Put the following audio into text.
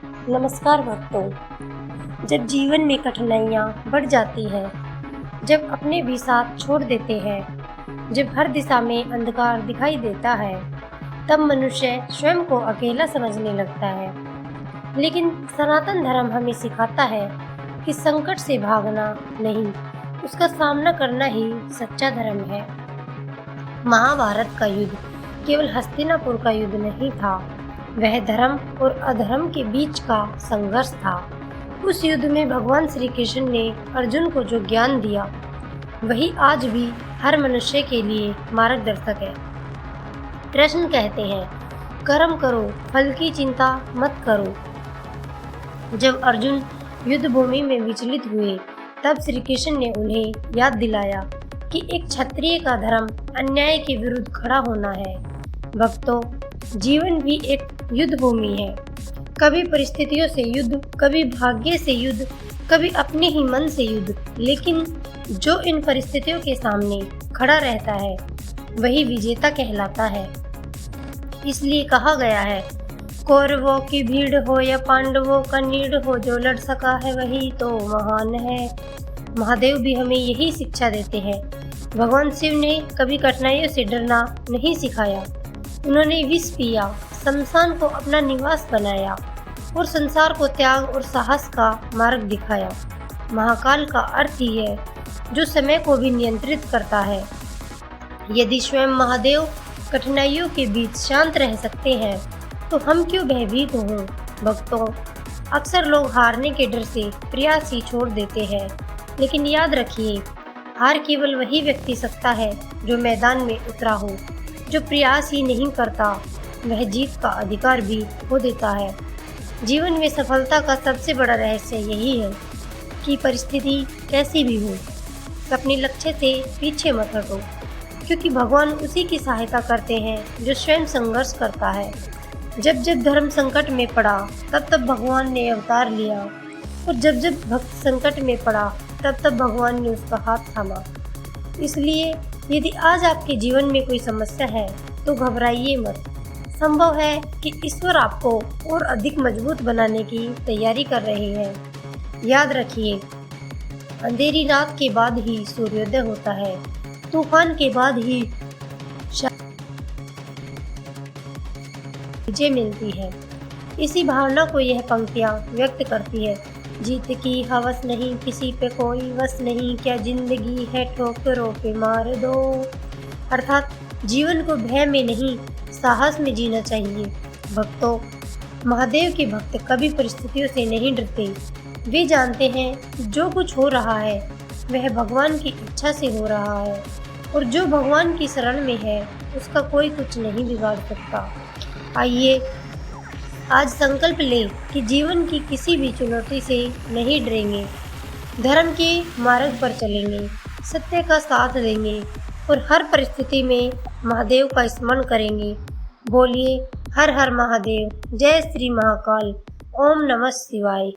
नमस्कार भक्तों। जब जीवन में कठिनाइयाँ बढ़ जाती हैं, जब अपने भी साथ छोड़ देते हैं, जब हर दिशा में अंधकार दिखाई देता है, तब मनुष्य स्वयं को अकेला समझने लगता है। लेकिन सनातन धर्म हमें सिखाता है कि संकट से भागना नहीं, उसका सामना करना ही सच्चा धर्म है। महाभारत का युद्ध केवल हस्तिनापुर का युद्ध नहीं था, वह धर्म और अधर्म के बीच का संघर्ष था। उस युद्ध में भगवान श्री कृष्ण ने अर्जुन को जो ज्ञान दिया, वही आज भी हर मनुष्य के लिए मार्गदर्शक है। कृष्ण कहते हैं, कर्म करो, फल की चिंता मत करो। जब अर्जुन युद्ध भूमि में विचलित हुए, तब श्री कृष्ण ने उन्हें याद दिलाया कि एक क्षत्रिय का धर्म अन्याय के विरुद्ध खड़ा होना है। भक्तों, जीवन भी एक युद्ध भूमि है। कभी परिस्थितियों से युद्ध, कभी भाग्य से युद्ध, कभी अपने ही मन से युद्ध। लेकिन जो इन परिस्थितियों के सामने खड़ा रहता है, वही विजेता कहलाता है। इसलिए कहा गया है, कौरवों की भीड़ हो या पांडवों का नीड़ हो, जो लड़ सका है वही तो महान है। महादेव भी हमें यही शिक्षा देते हैं। भगवान शिव ने कभी कठिनाइयों से डरना नहीं सिखाया। उन्होंने विष पिया, शमशान को अपना निवास बनाया और संसार को त्याग और साहस का मार्ग दिखाया। महाकाल का अर्थ ही है जो समय को भी नियंत्रित करता है। यदि स्वयं महादेव कठिनाइयों के बीच शांत रह सकते हैं, तो हम क्यों भयभीत हों। भक्तों, अक्सर लोग हारने के डर से प्रयास ही छोड़ देते हैं, लेकिन याद रखिए, हार केवल वही व्यक्ति सकता है जो मैदान में उतरा हो। जो प्रयास ही नहीं करता, वह जीत का अधिकार भी खो देता है। जीवन में सफलता का सबसे बड़ा रहस्य यही है कि परिस्थिति कैसी भी हो, अपने लक्ष्य से पीछे मत हटो, क्योंकि भगवान उसी की सहायता करते हैं जो स्वयं संघर्ष करता है। जब जब धर्म संकट में पड़ा, तब तब भगवान ने अवतार लिया, और जब जब भक्त संकट में पड़ा, तब तब भगवान ने उसका हाथ थामा। इसलिए यदि आज आपके जीवन में कोई समस्या है, तो घबराइए मत। संभव है कि ईश्वर आपको और अधिक मजबूत बनाने की तैयारी कर रहे हैं। याद रखिए, अंधेरी रात के बाद ही सूर्योदय होता है, तूफान के बाद ही विजय मिलती है। इसी भावना को यह पंक्तियाँ व्यक्त करती है। जीत की हवस नहीं, किसी पे कोई वस नहीं, क्या जिंदगी है ठोकरों पे मार दो। अर्थात जीवन को भय में नहीं, साहस में जीना चाहिए। भक्तों, महादेव के भक्त कभी परिस्थितियों से नहीं डरते। वे जानते हैं जो कुछ हो रहा है, वह भगवान की इच्छा से हो रहा है, और जो भगवान की शरण में है, उसका कोई कुछ नहीं बिगाड़ सकता। आइए आज संकल्प लें कि जीवन की किसी भी चुनौती से नहीं डरेंगे, धर्म के मार्ग पर चलेंगे, सत्य का साथ देंगे और हर परिस्थिति में महादेव का स्मरण करेंगे। बोलिए हर हर महादेव, जय श्री महाकाल, ओम नमः शिवाय।